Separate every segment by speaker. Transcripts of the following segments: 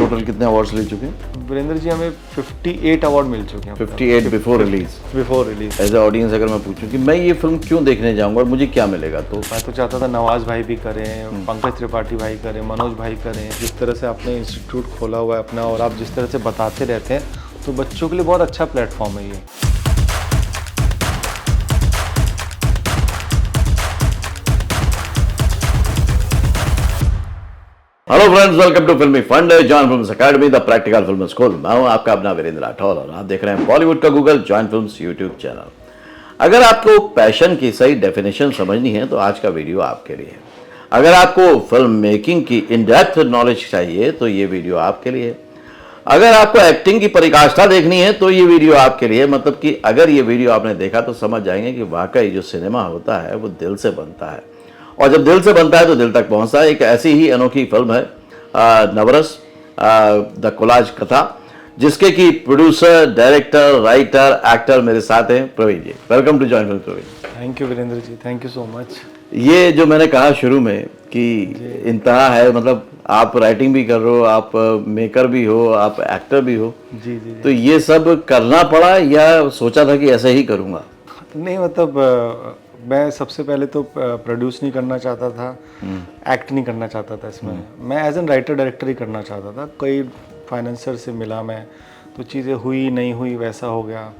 Speaker 1: Total कितने awards ले चुके हैं?
Speaker 2: वीरेंद्र जी हमें 58 अवार्ड मिल चुके हैं।
Speaker 1: 58 before release. As a audience अगर मैं पूछूं कि मैं ये फिल्म क्यों देखने जाऊंगा और मुझे क्या मिलेगा, तो
Speaker 2: मैं तो चाहता था नवाज भाई भी करें, पंकज त्रिपाठी भाई करें, मनोज भाई करें। जिस तरह से आपने इंस्टीट्यूट खोला हुआ है अपना और आप जिस तरह से बताते रहते हैं, तो बच्चों के लिए बहुत अच्छा प्लेटफॉर्म है ये।
Speaker 1: हेलो फ्रेंड्स, वेलकम टू फिल्मी fund, join films academy, the practical film school. मैं हूं आपका अपना वीरेंद्र राठौर और आप देख रहे हैं बॉलीवुड का Google, join films YouTube channel. अगर आपको पैशन की सही डेफिनेशन समझनी है तो आज का वीडियो आपके लिए है। अगर आपको फिल्म मेकिंग की इन डेप्थ नॉलेज चाहिए तो ये वीडियो आपके लिए है। अगर आपको एक्टिंग की पराकाष्ठा देखनी है तो ये वीडियो आपके लिए, मतलब कि अगर ये वीडियो आपने देखा तो समझ जाएंगे कि वाकई जो सिनेमा होता है वो दिल से बनता है, और जब दिल से बनता है तो दिल तक पहुंचता है। एक ऐसी ही अनोखी फिल्म है नवरस, द कोलाज कथा, जिसके की प्रोड्यूसर, डायरेक्टर, राइटर, एक्टर मेरे साथ हैं Praveen ji. Welcome to join film Praveen.
Speaker 2: Thank you Virendra ji, thank you so much.
Speaker 1: ये जो मैंने कहा शुरू में कि इंतहा है, मतलब आप राइटिंग भी कर रहे हो, आप मेकर भी हो, आप एक्टर भी हो।
Speaker 2: जी।
Speaker 1: तो ये सब करना पड़ा या सोचा था कि ऐसे ही करूँगा?
Speaker 2: नहीं, मतलब मैं सबसे पहले तो प्रोड्यूस नहीं करना चाहता था, एक्ट नहीं करना चाहता था इसमें। मैं एज एन राइटर डायरेक्टर ही करना चाहता था। कई फाइनेंसर से मिला मैं, तो चीज़ें हुई नहीं हुई वैसा हो गया।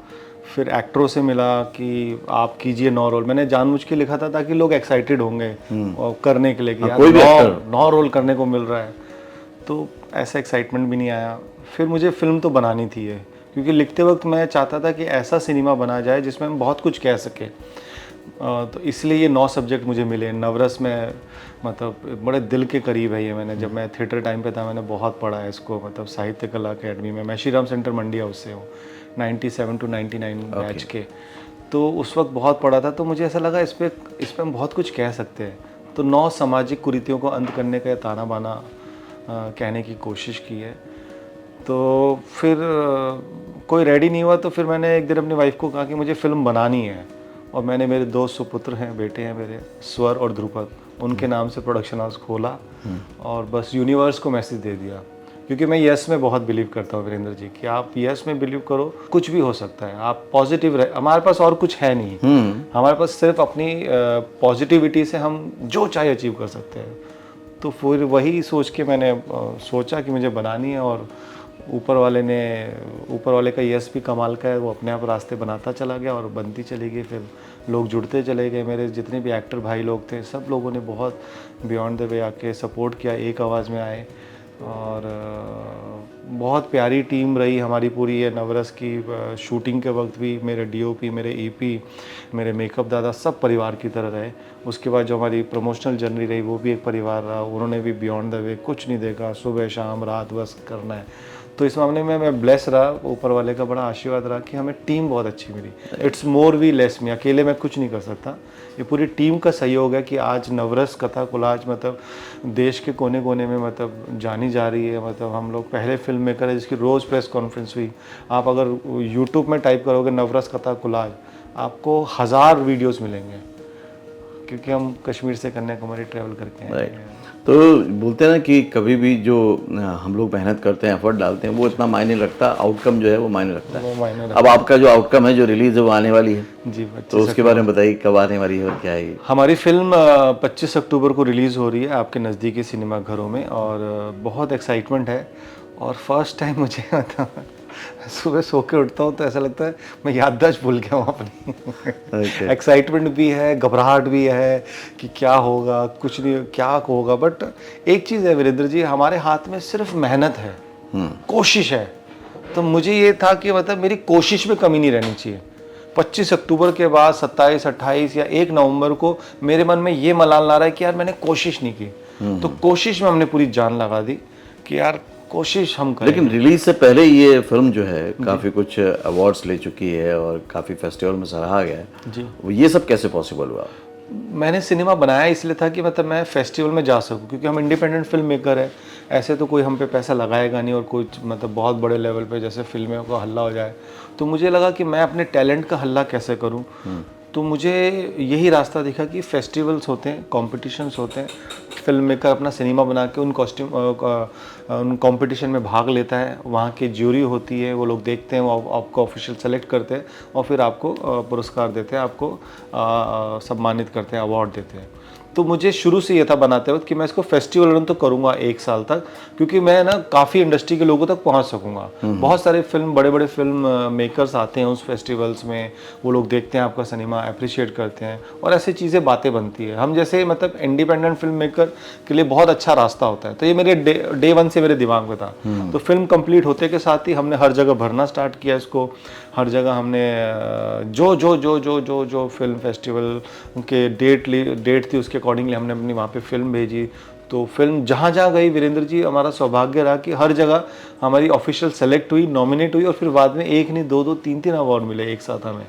Speaker 2: फिर एक्टरों से मिला कि आप कीजिए 9 रोल। मैंने जानबूझ के लिखा था ताकि लोग एक्साइटेड होंगे और करने के लिए कि यार 9 रोल करने को मिल रहा है, तो ऐसा एक्साइटमेंट भी नहीं आया। फिर मुझे फिल्म तो बनानी थी है, क्योंकि लिखते वक्त मैं चाहता था कि ऐसा सिनेमा बना जाए जिसमें हम बहुत कुछ कह सकें। तो इसलिए ये 9 सब्जेक्ट मुझे मिले। नवरस में मतलब बड़े दिल के करीब है ये। मैंने जब मैं थिएटर टाइम पे था मैंने बहुत पढ़ा है इसको, मतलब साहित्य कला अकेडमी में। मैं श्री राम सेंटर मंडी हाउस से हूँ, 97 to 99 बैच के। तो उस वक्त बहुत पढ़ा था, तो मुझे ऐसा लगा इस पे हम बहुत कुछ कह सकते हैं। तो 9 सामाजिक कुरीतियों को अंत करने का ताना बाना कहने की कोशिश की है। तो फिर कोई रेडी नहीं हुआ, तो फिर मैंने एक दिन अपनी वाइफ को कहा कि मुझे फ़िल्म बनानी है। और मैंने, मेरे 2 सुपुत्र हैं, बेटे हैं मेरे, स्वर और ध्रुपद, उनके नाम से प्रोडक्शन हाउस खोला और बस यूनिवर्स को मैसेज दे दिया। क्योंकि मैं यस में बहुत बिलीव करता हूँ वीरेंद्र जी, कि आप यस में बिलीव करो, कुछ भी हो सकता है। आप पॉजिटिव रहे, हमारे पास और कुछ है नहीं, हमारे पास सिर्फ अपनी पॉजिटिविटी से हम जो चाहे अचीव कर सकते हैं। तो फिर वही सोच के मैंने सोचा कि मुझे बनानी है, और ऊपर वाले का यस भी कमाल का है, वो अपने आप रास्ते बनाता चला गया और बनती चली गई। फिर लोग जुड़ते चले गए। मेरे जितने भी एक्टर भाई लोग थे, सब लोगों ने बहुत बियॉन्ड द वे आके सपोर्ट किया, एक आवाज़ में आए। और बहुत प्यारी टीम रही हमारी पूरी। ये नवरस की शूटिंग के वक्त भी मेरे डीओपी, मेरे ईपी, मेरे मेकअप दादा सब परिवार की तरह रहे। उसके बाद जो हमारी प्रमोशनल जर्नी रही वो भी एक परिवार रहा। उन्होंने भी बियॉन्ड द वे कुछ नहीं देखा, सुबह शाम रात बस करना है। तो इस मामले में मैं ब्लेस रहा, ऊपर वाले का बड़ा आशीर्वाद रहा कि हमें टीम बहुत अच्छी मिली। इट्स मोर वी लेस मी, अकेले मैं कुछ नहीं कर सकता। ये पूरी टीम का सहयोग है कि आज नवरस कथा कोलाज मतलब देश के कोने कोने में मतलब जानी जा रही है। मतलब हम लोग पहले फिल्म मेकर है जिसकी रोज़ प्रेस कॉन्फ्रेंस हुई। आप अगर यूट्यूब में टाइप करोगे नवरस कथा कोलाज, आपको 1000 वीडियोस मिलेंगे, क्योंकि हम कश्मीर से कन्याकुमारी ट्रैवल करके आए हैं।
Speaker 1: तो बोलते हैं ना कि कभी भी जो हम लोग मेहनत करते हैं, एफर्ट डालते हैं, वो इतना मायने रखता, आउटकम जो है वो मायने रखता है। अब आपका जो आउटकम है, जो रिलीज है, वो आने वाली है
Speaker 2: जी,
Speaker 1: तो उसके बारे में बताइए, कब आने वाली है और क्या है?
Speaker 2: हमारी फिल्म 25 अक्टूबर को रिलीज़ हो रही है आपके नज़दीकी सिनेमा घरों में, और बहुत एक्साइटमेंट है। और फर्स्ट टाइम मुझे मतलब सुबह सो के उठता हूँ तो ऐसा लगता है मैं याददाश्त भूल गया हूँ अपनी। एक्साइटमेंट भी है, घबराहट भी है कि क्या होगा, कुछ नहीं क्या होगा। बट एक चीज़ है वीरेंद्र जी, हमारे हाथ में सिर्फ मेहनत है, कोशिश है। तो मुझे ये था कि मतलब मेरी कोशिश में कमी नहीं रहनी चाहिए। 25 अक्टूबर के बाद 27, 28 या 1 नवंबर को मेरे मन में ये मलाल ला रहा है कि यार मैंने कोशिश नहीं की। तो कोशिश में हमने पूरी जान लगा दी कि यार कोशिश हम करें।
Speaker 1: लेकिन रिलीज से पहले ये फिल्म जो है काफ़ी कुछ अवार्ड्स ले चुकी है और काफ़ी फेस्टिवल में सराहा गया है
Speaker 2: जी।
Speaker 1: ये सब कैसे पॉसिबल हुआ?
Speaker 2: मैंने सिनेमा बनाया इसलिए था कि मतलब मैं फेस्टिवल में जा सकूं, क्योंकि हम इंडिपेंडेंट फिल्म मेकर है। ऐसे तो कोई हम पे पैसा लगाएगा नहीं, और कुछ मतलब बहुत बड़े लेवल पे जैसे फिल्मों का हल्ला हो जाए। तो मुझे लगा कि मैं अपने टैलेंट का हल्ला कैसे करूं। तो मुझे यही रास्ता दिखा कि फेस्टिवल्स होते हैं, कॉम्पिटिशन्स होते हैं, फिल्म मेकर अपना सिनेमा बना के उन कॉम्पिटिशन में भाग लेता है, वहाँ की ज्यूरी होती है, वो लोग देखते हैं, वो आपको ऑफिशियल सेलेक्ट करते हैं और फिर आपको पुरस्कार देते हैं, आपको सम्मानित करते हैं, अवार्ड देते हैं। तो मुझे शुरू से ये था बनाते वक्त कि मैं इसको फेस्टिवल रन तो करूँगा 1 साल तक, क्योंकि मैं ना काफ़ी इंडस्ट्री के लोगों तक पहुँच सकूँगा। बहुत सारे बड़े बड़े फिल्म मेकर्स आते हैं उस फेस्टिवल्स में, वो लोग देखते हैं आपका सिनेमा, अप्रिशिएट करते हैं और ऐसी चीज़ें बातें बनती है। हम जैसे मतलब इंडिपेंडेंट फिल्म मेकर के लिए बहुत अच्छा रास्ता होता है। तो ये मेरे डे 1 से मेरे दिमाग में था। तो फिल्म कंप्लीट होते के साथ ही हमने हर जगह भरना स्टार्ट किया इसको। हर जगह हमने जो फिल्म फेस्टिवल के डेट थी उसके अकॉर्डिंगली हमने अपनी वहाँ पे फिल्म भेजी। तो फिल्म जहाँ जहाँ गई वीरेंद्र जी, हमारा सौभाग्य रहा कि हर जगह हमारी ऑफिशियल सेलेक्ट हुई, नॉमिनेट हुई और फिर बाद में एक नहीं दो 3 अवार्ड मिले एक साथ हमें।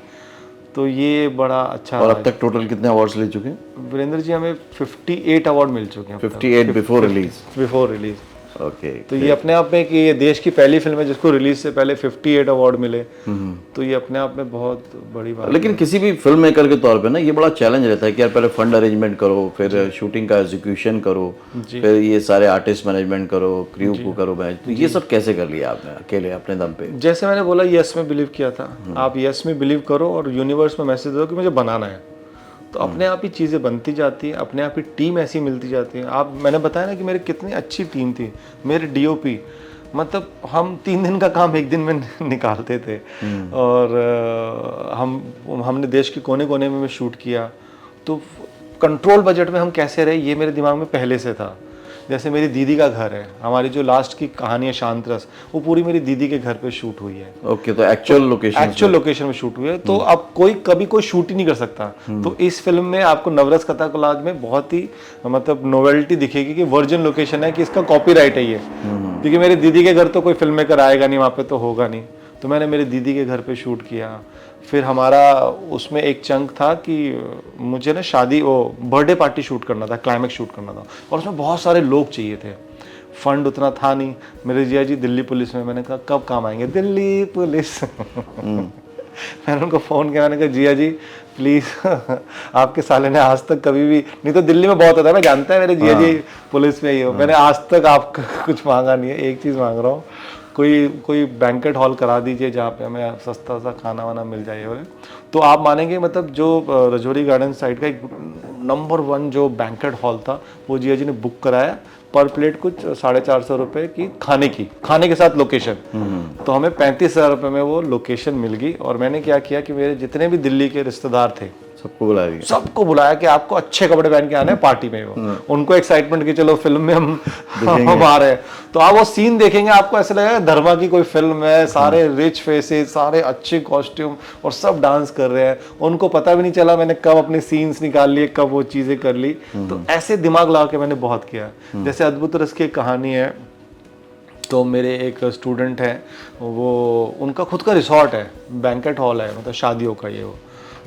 Speaker 2: तो ये बड़ा अच्छा।
Speaker 1: और अब तक टोटल कितने अवार्ड्स ले चुके हैं?
Speaker 2: वीरेंद्र जी हमें 58 अवार्ड मिल चुके हैं।
Speaker 1: 58 बिफोर रिलीज।
Speaker 2: ओके। तो ये अपने आप में कि ये देश की पहली फिल्म है जिसको रिलीज से पहले 58 अवार्ड मिले, तो ये अपने आप में बहुत बड़ी बात।
Speaker 1: लेकिन किसी भी फिल्म मेकर के तौर पे ना ये बड़ा चैलेंज रहता है कि यार पहले फंड अरेंजमेंट करो, फिर शूटिंग का एग्जीक्यूशन करो, फिर ये सारे आर्टिस्ट मैनेजमेंट करो, क्रू को करो मैनेज। तो ये सब कैसे कर लिया आपने अकेले अपने दम पे?
Speaker 2: जैसे मैंने बोला यस में बिलीव किया था, आप यस में बिलीव करो और यूनिवर्स में मैसेज दो कि मुझे बनाना है, तो अपने आप ही चीज़ें बनती जाती हैं, अपने आप ही टीम ऐसी मिलती जाती है। मैंने बताया ना कि मेरी कितनी अच्छी टीम थी। मेरे डीओपी मतलब हम 3 दिन का काम 1 दिन में निकालते थे और हमने देश के कोने कोने में शूट किया। तो कंट्रोल बजट में हम कैसे रहे ये मेरे दिमाग में पहले से था। जैसे मेरी दीदी का घर है, हमारी जो लास्ट की कहानी है शांतरस, वो पूरी मेरी दीदी के घर पे शूट हुई है।
Speaker 1: ओके, तो एक्चुअल लोकेशन
Speaker 2: में शूट हुई है। तो अब कभी कोई शूट ही नहीं कर सकता। तो इस फिल्म में आपको नवरस कथा कोलाज में बहुत ही मतलब नोवेल्टी दिखेगी कि वर्जिन लोकेशन है, कि इसका कॉपीराइट है ये, क्योंकि मेरी दीदी के घर तो कोई फिल्म मेकर आएगा नहीं, वहाँ पे तो होगा नहीं। तो मैंने मेरी दीदी के घर पे शूट किया। फिर हमारा उसमें एक चंक था कि मुझे ना बर्थडे पार्टी शूट करना था, क्लाइमेक्स शूट करना था और उसमें बहुत सारे लोग चाहिए थे। फंड उतना था नहीं। मेरे जिया जी दिल्ली पुलिस में, मैंने कहा कब काम आएंगे दिल्ली पुलिस। मैंने उनको फ़ोन किया, मैंने कहा जिया जी प्लीज़ आपके साले ने आज तक कभी भी, नहीं तो दिल्ली में बहुत होता है, मैं जानता है मेरे जिया जी पुलिस में ही हो, मैंने आज तक आपका कुछ मांगा नहीं है, एक चीज़ मांग रहा हूँ, कोई बैंकेट हॉल करा दीजिए जहाँ पे हमें सस्ता सा खाना वाना मिल जाए। तो आप मानेंगे मतलब जो रजौरी गार्डन साइड का एक नंबर 1 जो बैंकेट हॉल था वो जिया जी ने बुक कराया। पर प्लेट कुछ 450 रुपये की खाने के साथ लोकेशन। तो हमें 35,000 रुपये में वो लोकेशन मिल गई। और मैंने क्या किया कि मेरे जितने भी दिल्ली के रिश्तेदार थे सबको बुलाया कि आपको अच्छे कपड़े पहन के आने हैं पार्टी में। वो उनको एक्साइटमेंट की चलो फिल्म में हम आ रहे हैं। तो आप वो सीन देखेंगे आपको ऐसे लगेगा धर्मा की कोई फिल्म है, सारे रिच फेसेस, सारे अच्छे कॉस्ट्यूम और सब डांस कर रहे हैं। उनको पता भी नहीं चला मैंने कब अपने सीन्स निकाल लिए, कब वो चीजें कर ली। तो ऐसे दिमाग लगा के मैंने बहुत किया। जैसे अद्भुत रस की कहानी है, तो मेरे एक स्टूडेंट है, वो उनका खुद का रिसॉर्ट है, बैंकेट हॉल है, मतलब शादियों का ये वो।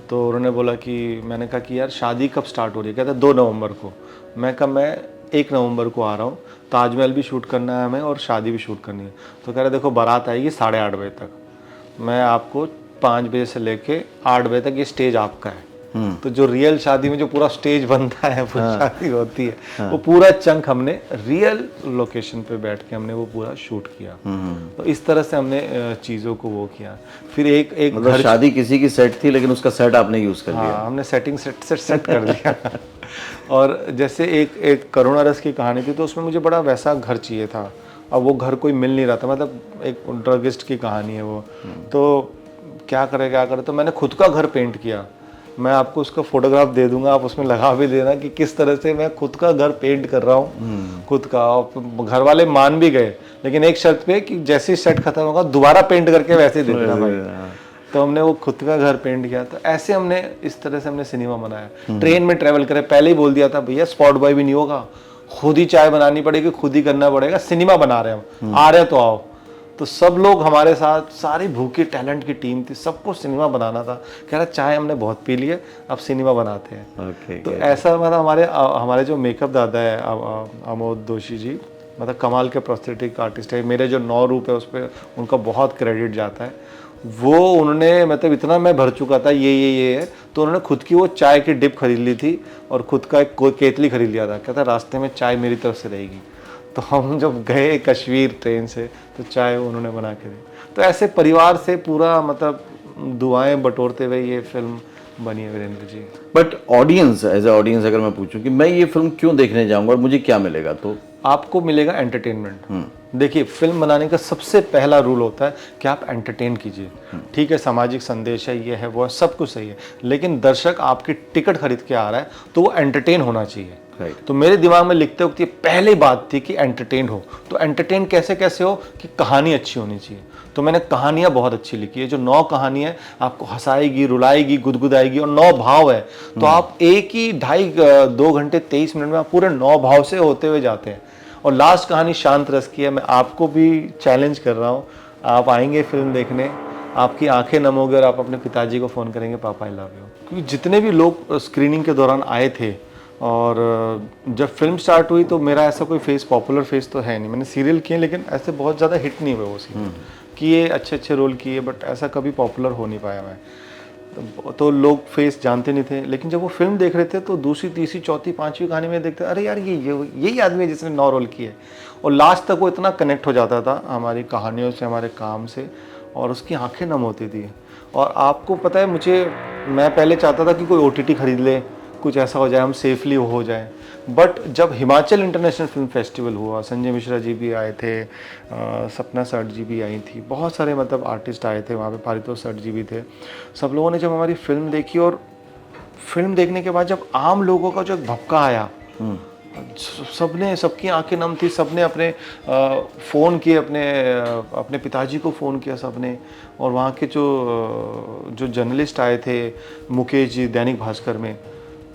Speaker 2: तो उन्होंने बोला कि मैंने कहा कि यार शादी कब स्टार्ट हो रही है? कहता 2 नवंबर को। मैं कहा मैं 1 नवंबर को आ रहा हूँ, ताजमहल भी शूट करना है हमें और शादी भी शूट करनी है। तो कह रहे देखो बारात आएगी 8:30 बजे तक, मैं आपको 5 बजे से लेके 8 बजे तक ये स्टेज आपका है। तो जो रियल शादी में जो पूरा स्टेज बनता है, पूरी शादी होती है, वो पूरा चंक हमने रियल लोकेशन पे बैठ के हमने वो पूरा शूट किया। तो इस तरह से हमने चीज़ों को वो किया। फिर एक
Speaker 1: मतलब शादी किसी की सेट थी लेकिन उसका सेट आपने यूज कर लिया।
Speaker 2: हाँ, हमने सेटिंग सेट कर लिया। और जैसे एक करुणा रस की कहानी थी, तो उसमें मुझे बड़ा वैसा घर चाहिए था। अब वो घर कोई मिल नहीं रहा था, मतलब एक ड्रगिस्ट की कहानी है वो। तो क्या करे, तो मैंने खुद का घर पेंट किया। मैं आपको उसका फोटोग्राफ दे दूंगा, आप उसमें लगा भी देना कि किस तरह से मैं खुद का घर पेंट कर रहा हूँ खुद का। और घर वाले मान भी गए, लेकिन एक शर्त पे कि जैसे सेट खत्म होगा दोबारा पेंट करके वैसे दे देना भाई। तो हमने वो खुद का घर पेंट किया। तो ऐसे हमने इस तरह से हमने सिनेमा बनाया। ट्रेन में ट्रैवल करे, पहले ही बोल दिया था भैया स्पॉट बॉय भी नहीं होगा, खुद ही चाय बनानी पड़ेगी, खुद ही करना पड़ेगा, सिनेमा बना रहे हम, आ रहे तो आओ। तो सब लोग हमारे साथ, सारी भूखी टैलेंट की टीम थी, सबको सिनेमा बनाना था। कह रहा चाय हमने बहुत पी ली है, अब सिनेमा बनाते हैं। तो ऐसा मतलब हमारे जो मेकअप दादा है अमोद दोषी जी, मतलब कमाल के प्रोस्थेटिक आर्टिस्ट है। मेरे जो 9 रूप है उस पर उनका बहुत क्रेडिट जाता है। वो उन्होंने मतलब इतना मैं भर चुका था ये है, तो उन्होंने खुद की वो चाय की डिप खरीद ली थी और खुद का एक केतली खरीद लिया था। कहता रास्ते में चाय मेरी तरफ से रहेगी। तो हम जब गए कश्मीर ट्रेन से तो चाय उन्होंने बना के दी। तो ऐसे परिवार से पूरा मतलब दुआएं बटोरते हुए ये फिल्म बनी है Virendra ji.
Speaker 1: But audience, as a audience अगर मैं पूछूं कि मैं ये फिल्म क्यों देखने जाऊंगा और मुझे क्या मिलेगा, तो
Speaker 2: आपको मिलेगा एंटरटेनमेंट। देखिए, फिल्म बनाने का सबसे पहला रूल होता है कि आप एंटरटेन कीजिए। ठीक है, सामाजिक संदेश है, ये है वो है, सब कुछ सही है, लेकिन दर्शक आपकी टिकट खरीद के आ रहा है तो वो एंटरटेन होना चाहिए।
Speaker 1: राइट।
Speaker 2: तो मेरे दिमाग में लिखते वक्त ये पहली बात थी कि एंटरटेन हो। तो एंटरटेन कैसे कैसे हो कि कहानी अच्छी होनी चाहिए। तो मैंने कहानियाँ बहुत अच्छी लिखी है। जो 9 कहानी है आपको हंसाएगी, रुलाएगी, गुदगुदाएगी, और 9 भाव है। तो आप एक ही 2 घंटे 23 मिनट में आप पूरे 9 भाव से होते हुए जाते हैं। और लास्ट कहानी शांत रस की है। मैं आपको भी चैलेंज कर रहा हूँ, आप आएंगे फिल्म देखने, आपकी आंखें नम होगी और आप अपने पिताजी को फ़ोन करेंगे, पापा आई लव यू। क्योंकि जितने भी लोग स्क्रीनिंग के दौरान आए थे, और जब फिल्म स्टार्ट हुई तो मेरा ऐसा कोई फेस, पॉपुलर फेस तो है नहीं। मैंने सीरियल किए लेकिन ऐसे बहुत ज़्यादा हिट नहीं हुए वो सीरियल। किए, अच्छे अच्छे रोल किए, बट ऐसा कभी पॉपुलर हो नहीं पाया मैं। तो लोग फेस जानते नहीं थे। लेकिन जब वो फिल्म देख रहे थे तो दूसरी, तीसरी, चौथी, पांचवी कहानी में देखते, अरे यार यही आदमी है जिसने 9 रोल किए। और लास्ट तक वो इतना कनेक्ट हो जाता था हमारी कहानियों से, हमारे काम से, और उसकी आंखें नम होती थी। और आपको पता है, मैं पहले चाहता था कि कोई OTT खरीद ले, कुछ ऐसा हो जाए, हम सेफली हो जाए। बट जब हिमाचल इंटरनेशनल फिल्म फेस्टिवल हुआ, संजय मिश्रा जी भी आए थे, सपना सर जी भी आई थी, बहुत सारे मतलब आर्टिस्ट आए थे वहाँ पे, पारितोष सर जी भी थे। सब लोगों ने जब हमारी फिल्म देखी, और फिल्म देखने के बाद जब आम लोगों का जो एक भपका आया, सबकी आंखें नम थी। सबने अपने फ़ोन किए, अपने पिताजी को फ़ोन किया सबने। और वहाँ के जो जर्नलिस्ट आए थे, मुकेश जी दैनिक भास्कर में,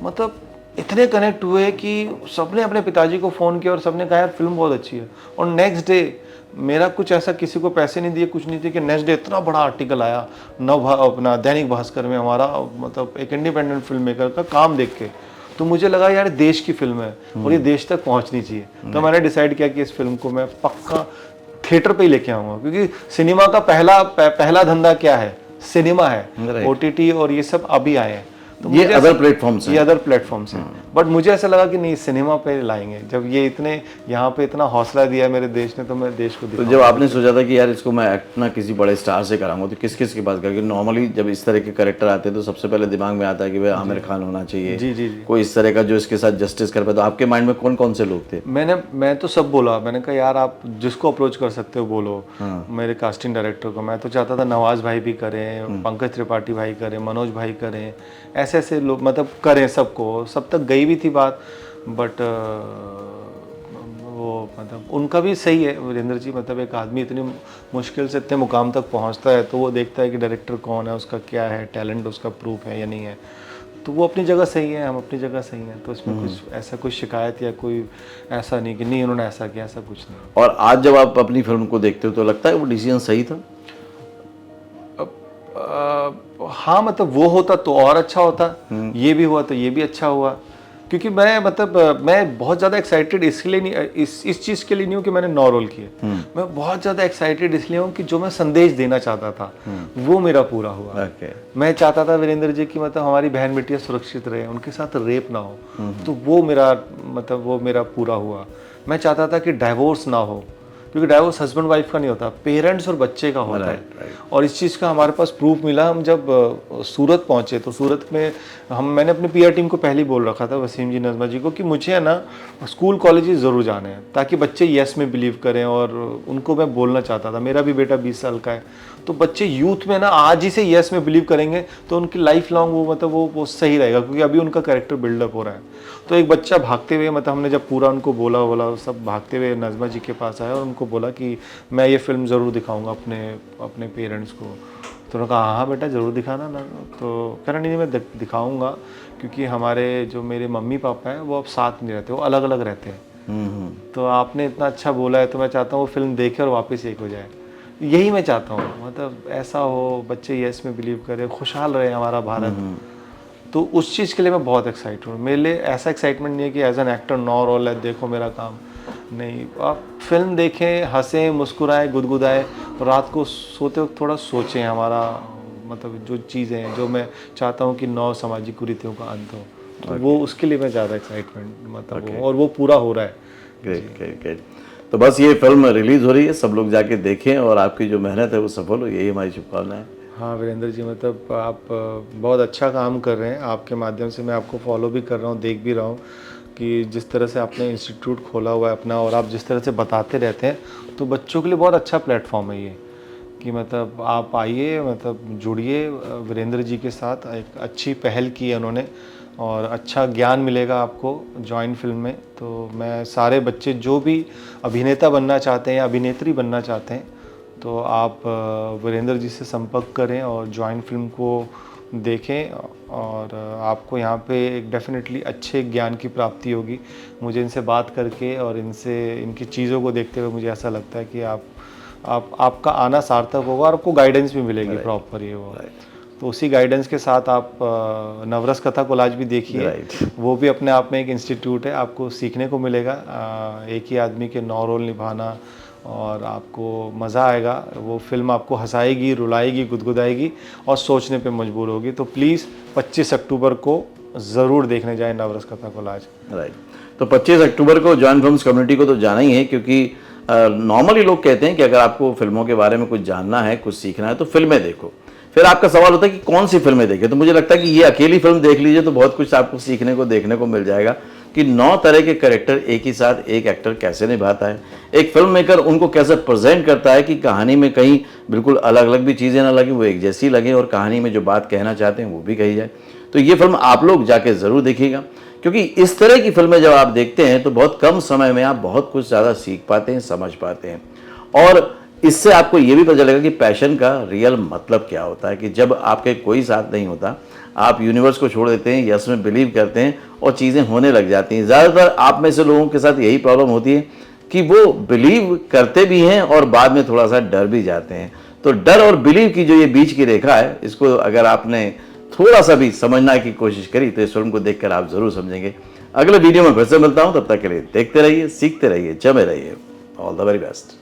Speaker 2: मतलब इतने कनेक्ट हुए कि सबने अपने पिताजी को फ़ोन किया और सबने कहा यार फिल्म बहुत अच्छी है। और नेक्स्ट डे मेरा कुछ ऐसा, किसी को पैसे नहीं दिए, कुछ नहीं दिए, कि नेक्स्ट डे इतना बड़ा आर्टिकल आया अपना दैनिक भास्कर में, हमारा मतलब एक इंडिपेंडेंट फिल्म मेकर का काम देख के। तो मुझे लगा यार देश की फिल्म है और ये देश तक पहुंचनी चाहिए। तो मैंने डिसाइड किया कि इस फिल्म को मैं पक्का थिएटर पे ही लेके आऊँगा, क्योंकि सिनेमा का पहला धंधा क्या है, सिनेमा है। OTT और ये सब अभी आए हैं, तो
Speaker 1: ये अदर प्लेटफॉर्म्स हैं,
Speaker 2: ये अदर प्लेटफॉर्म्स हैं। बट मुझे ऐसा लगा कि नहीं, सिनेमा पे लाएंगे। जब ये इतने यहाँ पे इतना हौसला दिया मेरे देश ने, तो मैं देश को
Speaker 1: तो जब आपने सोचा था कि यार इसको मैं एक्ट ना किसी बड़े स्टार से कराऊंगा, तो किस किस की बात करेंगे? नॉर्मली जब इस तरह के कैरेक्टर आते हैं तो सबसे पहले दिमाग में आता है कि भाई आमिर खान होना चाहिए,
Speaker 2: जी,
Speaker 1: कोई इस तरह का जो इसके साथ जस्टिस कर पाए। तो आपके माइंड में कौन कौन से लोग थे?
Speaker 2: मैं तो सब बोला। मैंने कहा यार आप जिसको अप्रोच कर सकते हो बोलो। मेरे कास्टिंग डायरेक्टर को मैं तो चाहता था नवाज भाई भी करें, पंकज त्रिपाठी भाई करें, मनोज भाई करें, ऐसे ऐसे लोग मतलब करें सबको। सब तक गई भी थी बात, बट वो मतलब उनका भी सही है वीरेंद्र जी। मतलब एक आदमी इतनी मुश्किल से इतने मुकाम तक पहुंचता है तो वो देखता है कि डायरेक्टर कौन है, उसका क्या है टैलेंट, उसका प्रूफ है या नहीं है। तो वो अपनी जगह सही है, हम अपनी जगह सही हैं। तो इसमें कुछ ऐसा कोई शिकायत या कोई ऐसा नहीं कि नहीं उन्होंने ऐसा किया, ऐसा कुछ नहीं।
Speaker 1: और आज जब आप अपनी फिल्म को देखते हो तो लगता है वो डिसीजन सही था?
Speaker 2: हाँ, मतलब वो होता तो और अच्छा होता, ये भी हुआ तो ये भी अच्छा हुआ। क्योंकि मैं बहुत ज़्यादा एक्साइटेड इसलिए नहीं, इस चीज़ के लिए नहीं हूँ कि मैंने 9 रोल किए। मैं बहुत ज़्यादा एक्साइटेड इसलिए हूँ कि जो मैं संदेश देना चाहता था वो मेरा पूरा हुआ। मैं चाहता था वीरेंद्र जी की मतलब हमारी बहन बेटियाँ सुरक्षित रहे, उनके साथ रेप ना हो। तो वो मेरा पूरा हुआ। मैं चाहता था कि डाइवोर्स ना हो, क्योंकि डाइवोर्स हस्बैंड वाइफ का नहीं होता, पेरेंट्स और बच्चे का होता है। और इस चीज़ का हमारे पास प्रूफ मिला। हम जब सूरत पहुंचे तो सूरत में मैंने अपनी PR टीम को पहले ही बोल रखा था, वसीम जी, नज़मा जी को, कि मुझे है ना स्कूल कॉलेजेस ज़रूर जाने हैं ताकि बच्चे येस में बिलीव करें। और उनको मैं बोलना चाहता था, मेरा भी बेटा 20 साल का है, तो बच्चे यूथ में ना आज ही से येस में बिलीव करेंगे तो उनकी लाइफ लॉन्ग वो सही रहेगा, क्योंकि अभी उनका कैरेक्टर बिल्डअप हो रहा है। तो एक बच्चा भागते हुए, मतलब हमने जब पूरा उनको बोला सब भागते हुए नज़मा जी के पास आया और उनको बोला कि मैं ये फिल्म ज़रूर दिखाऊंगा अपने पेरेंट्स को। तो उन्होंने कहा हाँ बेटा ज़रूर दिखाना ना। तो कह रहा नहीं मैं दिखाऊंगा, क्योंकि जो मेरे मम्मी पापा हैं वो अब साथ नहीं रहते, वो अलग अलग रहते हैं। तो आपने इतना अच्छा बोला है तो मैं चाहता हूँ वो फिल्म देखे और वापस एक हो जाए। यही मैं चाहता हूँ, मतलब ऐसा हो, बच्चे यस में बिलीव करें, खुशहाल रहे हमारा भारत। तो उस चीज़ के लिए मैं बहुत एक्साइटेड हूँ। मेरे लिए ऐसा एक्साइटमेंट नहीं है कि एज एन एक्टर 9 रोल है, देखो मेरा काम नहीं। आप फिल्म देखें, हंसें, मुस्कुराएं, गुदगुदाएं, रात को सोते वक्त थोड़ा सोचें, हमारा मतलब जो चीज़ें हैं जो मैं चाहता हूँ कि 9 सामाजिक कुरीतियों का अंत हो, तो वो उसके लिए मैं ज़्यादा एक्साइटमेंट मतलब और वो पूरा हो रहा है।
Speaker 1: Great great great. तो बस ये फिल्म रिलीज हो रही है, सब लोग जाके देखें और आपकी जो मेहनत है वो सफल हो, यही हमारी शुभकामनाएं।
Speaker 2: हाँ वीरेंद्र जी, मतलब आप बहुत अच्छा काम कर रहे हैं। आपके माध्यम से मैं आपको फॉलो भी कर रहा हूँ, देख भी रहा हूँ कि जिस तरह से आपने इंस्टीट्यूट खोला हुआ है अपना, और आप जिस तरह से बताते रहते हैं, तो बच्चों के लिए बहुत अच्छा प्लेटफॉर्म है ये, कि मतलब आप आइए, मतलब जुड़िए वीरेंद्र जी के साथ। एक अच्छी पहल की है उन्होंने और अच्छा ज्ञान मिलेगा आपको जॉइन फिल्म में। तो मैं सारे बच्चे जो भी अभिनेता बनना चाहते हैं या अभिनेत्री बनना चाहते हैं, तो आप वीरेंद्र जी से संपर्क करें और जॉइन फिल्म को देखें, और आपको यहाँ पे एक डेफिनेटली अच्छे ज्ञान की प्राप्ति होगी। मुझे इनसे बात करके और इनकी चीज़ों को देखते हुए मुझे ऐसा लगता है कि आपका आना सार्थक होगा और आपको गाइडेंस भी मिलेगी प्रॉपर ये वो। तो उसी गाइडेंस के साथ आप नवरस कथा कोलाज भी देखिए, वो भी अपने आप में एक इंस्टीट्यूट है, आपको सीखने को मिलेगा एक ही आदमी के 9 रोल निभाना, और आपको मज़ा आएगा। वो फिल्म आपको हंसाएगी, रुलाएगी, गुदगुदाएगी और सोचने पे मजबूर होगी। तो प्लीज़ 25 अक्टूबर को ज़रूर देखने जाएं नवरस कथा कोलाज।
Speaker 1: राइट। तो 25 अक्टूबर को जॉइन फिल्म्स कम्युनिटी को तो जाना ही है, क्योंकि नॉर्मली लोग कहते हैं कि अगर आपको फिल्मों के बारे में कुछ जानना है, कुछ सीखना है, तो फिल्में देखो। फिर आपका सवाल होता है कि कौन सी फिल्में देखें, तो मुझे लगता है कि ये अकेली फिल्म देख लीजिए तो बहुत कुछ आपको सीखने को, देखने को मिल जाएगा कि 9 तरह के कैरेक्टर एक ही साथ एक एक्टर कैसे निभाता है, एक फिल्म मेकर उनको कैसे प्रेजेंट करता है कि कहानी में कहीं बिल्कुल अलग अलग भी चीज़ें ना लगें, वो एक जैसी लगे, और कहानी में जो बात कहना चाहते हैं वो भी कही जाए। तो ये फिल्म आप लोग जाके ज़रूर देखिएगा, क्योंकि इस तरह की फिल्में जब आप देखते हैं तो बहुत कम समय में आप बहुत कुछ ज़्यादा सीख पाते हैं, समझ पाते हैं, और इससे आपको ये भी पता चलेगा कि पैशन का रियल मतलब क्या होता है। कि जब आपके कोई साथ नहीं होता, आप यूनिवर्स को छोड़ देते हैं, यस में बिलीव करते हैं और चीज़ें होने लग जाती हैं। ज़्यादातर आप में से लोगों के साथ यही प्रॉब्लम होती है कि वो बिलीव करते भी हैं और बाद में थोड़ा सा डर भी जाते हैं। तो डर और बिलीव की जो ये बीच की रेखा है, इसको अगर आपने थोड़ा सा भी समझने की कोशिश करी तो इस फिल्म को देखकर आप ज़रूर समझेंगे। अगले वीडियो में फिर से मिलता हूँ, तब तक के लिए देखते रहिए, सीखते रहिए, जमे रहिए। All the very best.